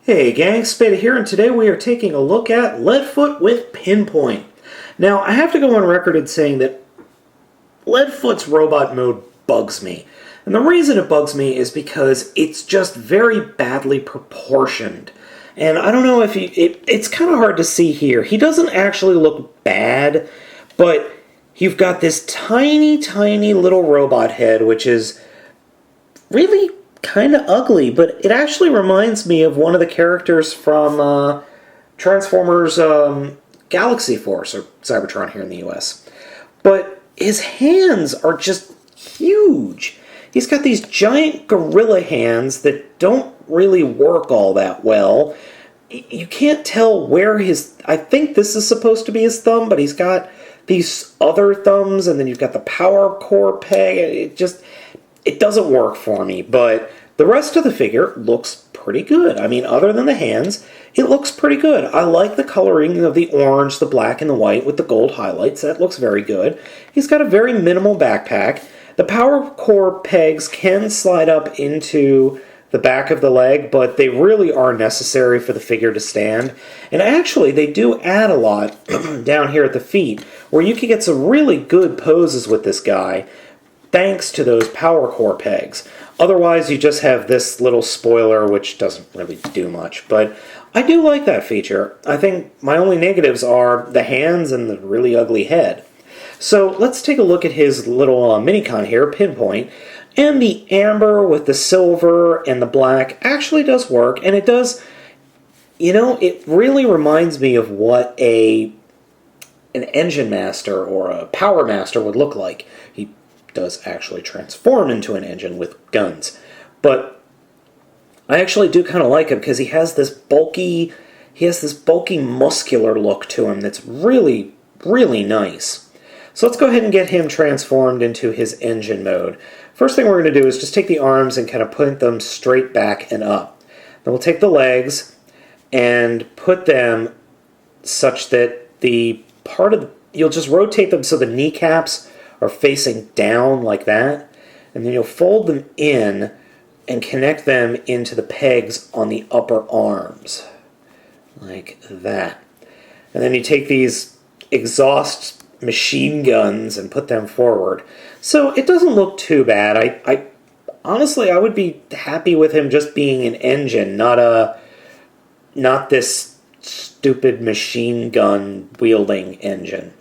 Hey gang, Spada here, and today we are taking a look at Leadfoot with Pinpoint. Now, I have to go on record in saying that Leadfoot's robot mode bugs me. And the reason it bugs me is because it's just very badly proportioned. And I don't know if it's kind of hard to see here. He doesn't actually look bad, but you've got this tiny, tiny little robot head, which is really kind of ugly, but it actually reminds me of one of the characters from Transformers Galaxy Force, or Cybertron here in the US. But his hands are just huge. He's got these giant gorilla hands that don't really work all that well. You can't tell where I think this is supposed to be his thumb, but he's got these other thumbs, and then you've got the power core peg. It doesn't work for me, but the rest of the figure looks pretty good. I mean, other than the hands, it looks pretty good. I like the coloring of the orange, the black, and the white with the gold highlights. That looks very good. He's got a very minimal backpack. The power core pegs can slide up into the back of the leg, but they really are necessary for the figure to stand. And actually, they do add a lot down here at the feet, where you can get some really good poses with this guy, thanks to those power core pegs. Otherwise, you just have this little spoiler, which doesn't really do much. But I do like that feature. I think my only negatives are the hands and the really ugly head. So let's take a look at his little minicon here, Pinpoint. And the amber with the silver and the black actually does work. And it does, it really reminds me of what an engine master or a power master would look like. He does actually transform into an engine with guns. But I actually do kind of like him because he has this bulky muscular look to him that's really, really nice. So let's go ahead and get him transformed into his engine mode. First thing we're going to do is just take the arms and kind of put them straight back and up. Then we'll take the legs and put them such that you'll just rotate them so the kneecaps are facing down like that, and then you'll fold them in and connect them into the pegs on the upper arms, like that. And then you take these exhaust machine guns and put them forward. So it doesn't look too bad. I honestly, I would be happy with him just being an engine, not this stupid machine gun wielding engine.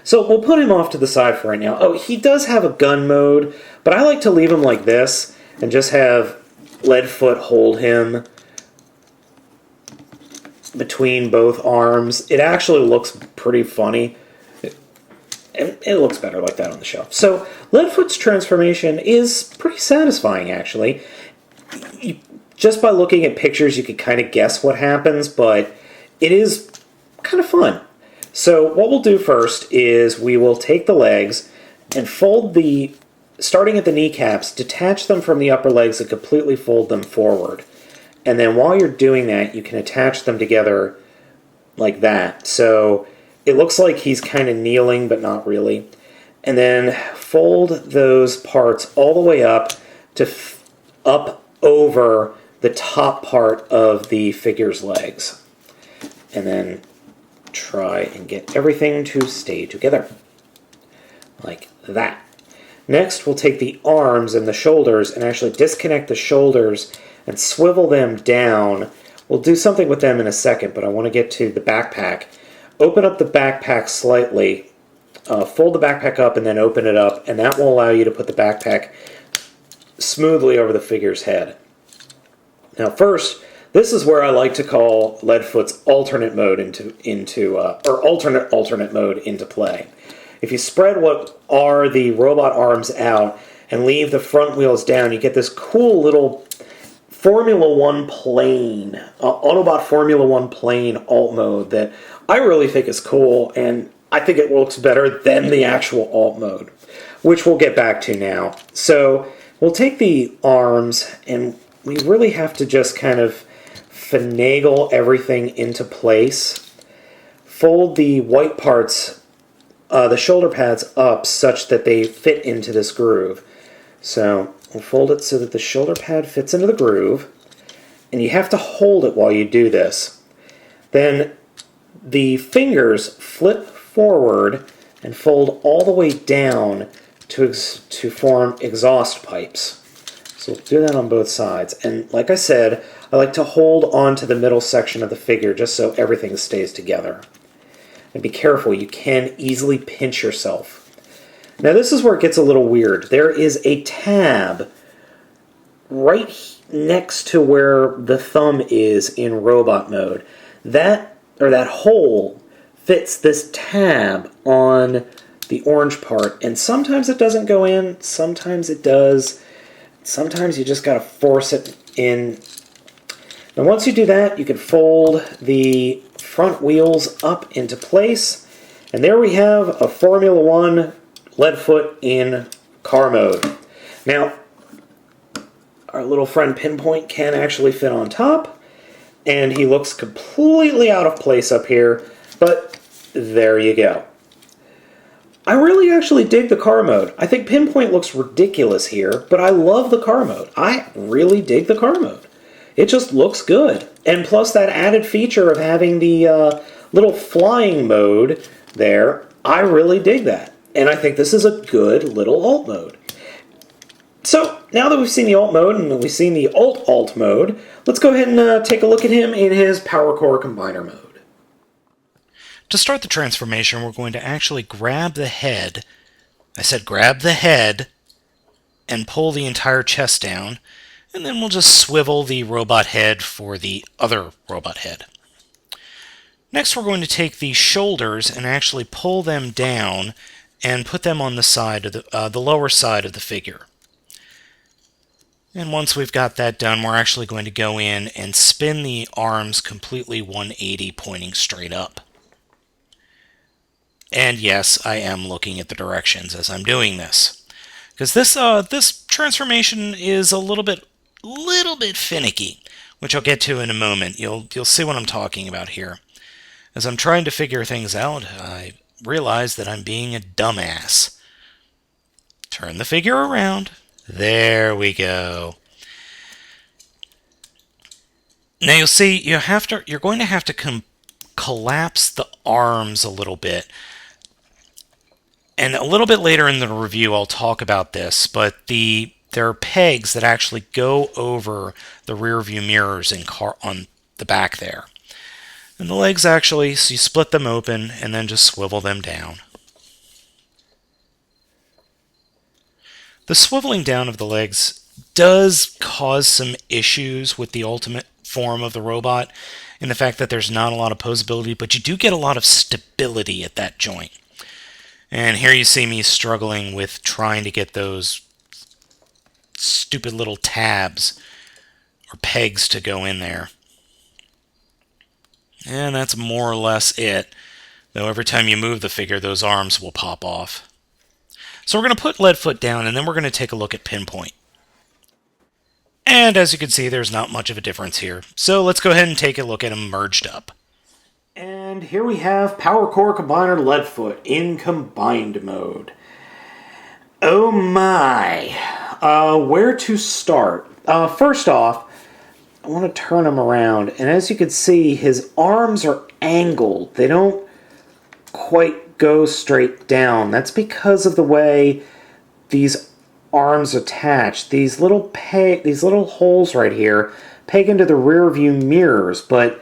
So we'll put him off to the side for right now. Oh, he does have a gun mode, but I like to leave him like this and just have Leadfoot hold him between both arms. It actually looks pretty funny. It looks better like that on the shelf. So Leadfoot's transformation is pretty satisfying, actually. Just by looking at pictures, you could kind of guess what happens, but it is kind of fun. So what we'll do first is we will take the legs and starting at the kneecaps, detach them from the upper legs and completely fold them forward. And then while you're doing that, you can attach them together like that. So it looks like he's kind of kneeling, but not really. And then fold those parts all the way up to up over the top part of the figure's legs. And then try and get everything to stay together like that. Next, we'll take the arms and the shoulders and actually disconnect the shoulders and swivel them down. We'll do something with them in a second, but I want to get to the backpack. Open up the backpack slightly, fold the backpack up and then open it up, and that will allow you to put the backpack smoothly over the figure's head. Now first, this is where I like to call Leadfoot's alternate mode alternate mode into play. If you spread what are the robot arms out and leave the front wheels down, you get this cool little Formula One plane, Autobot Formula One plane alt mode that I really think is cool, and I think it looks better than the actual alt mode, which we'll get back to now. So we'll take the arms, and we really have to just kind of finagle everything into place. Fold the white parts, the shoulder pads up such that they fit into this groove. So we'll fold it so that the shoulder pad fits into the groove, and you have to hold it while you do this. Then the fingers flip forward and fold all the way down to form exhaust pipes. So we'll do that on both sides. And like I said, I like to hold on to the middle section of the figure just so everything stays together. And be careful, you can easily pinch yourself. Now this is where it gets a little weird. There is a tab right next to where the thumb is in robot mode. That hole fits this tab on the orange part, and sometimes it doesn't go in, sometimes it does. Sometimes you just gotta force it in. And once you do that, you can fold the front wheels up into place, and there we have a Formula One Leadfoot in car mode. Now, our little friend Pinpoint can actually fit on top, and he looks completely out of place up here, but there you go. I really actually dig the car mode. I think Pinpoint looks ridiculous here, but I love the car mode. I really dig the car mode. It just looks good. And plus that added feature of having the little flying mode there, I really dig that. And I think this is a good little alt mode. So, now that we've seen the alt mode and we've seen the alt mode, let's go ahead and take a look at him in his Power Core Combiner mode. To start the transformation, we're going to actually grab the head. I said grab the head and pull the entire chest down, and then we'll just swivel the robot head for the other robot head. Next, we're going to take the shoulders and actually pull them down and put them on the side of the lower side of the figure. And once we've got that done, we're actually going to go in and spin the arms completely 180, pointing straight up. And yes, I am looking at the directions as I'm doing this, because this transformation is a little bit finicky, which I'll get to in a moment. You'll see what I'm talking about here. As I'm trying to figure things out, I realize that I'm being a dumbass. Turn the figure around. There we go. Now you'll see you're going to have to collapse the arms a little bit. And a little bit later in the review, I'll talk about this, but there are pegs that actually go over the rear view mirrors on the back there. And the legs actually, so you split them open and then just swivel them down. The swiveling down of the legs does cause some issues with the ultimate form of the robot, in the fact that there's not a lot of posability, but you do get a lot of stability at that joint. And here you see me struggling with trying to get those stupid little tabs or pegs to go in there. And that's more or less it. Though every time you move the figure, those arms will pop off. So we're going to put Leadfoot down, and then we're going to take a look at Pinpoint. And as you can see, there's not much of a difference here. So let's go ahead and take a look at them merged up. And here we have Power Core Combiner Leadfoot in combined mode. Oh my! Where to start? First off, I want to turn him around, and as you can see, his arms are angled. They don't quite go straight down. That's because of the way these arms attach. These little holes right here peg into the rear view mirrors, but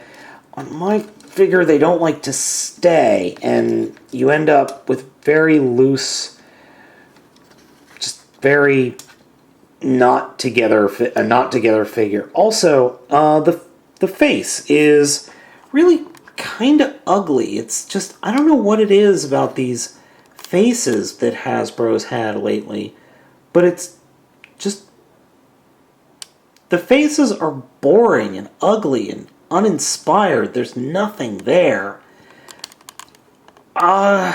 on my figure they don't like to stay, and you end up with very loose, just very not together figure. Also, the face is really kind of ugly. It's just, I don't know what it is about these faces that Hasbro's had lately, but it's just, the faces are boring and ugly and uninspired. There's nothing there. I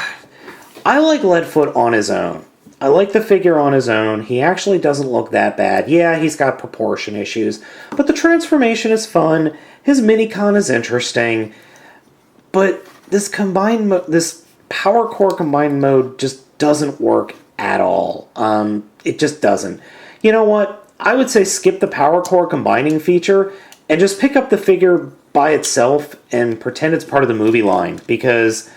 like Leadfoot on his own. I like the figure on his own. He actually doesn't look that bad. Yeah, he's got proportion issues, but the transformation is fun. His minicon is interesting. But this Power Core combined mode just doesn't work at all. It just doesn't. You know what? I would say skip the Power Core combining feature and just pick up the figure by itself and pretend it's part of the movie line, because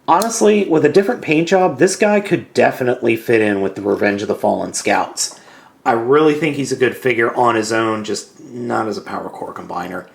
honestly, with a different paint job, this guy could definitely fit in with the Revenge of the Fallen Scouts. I really think he's a good figure on his own, just not as a Power Core combiner.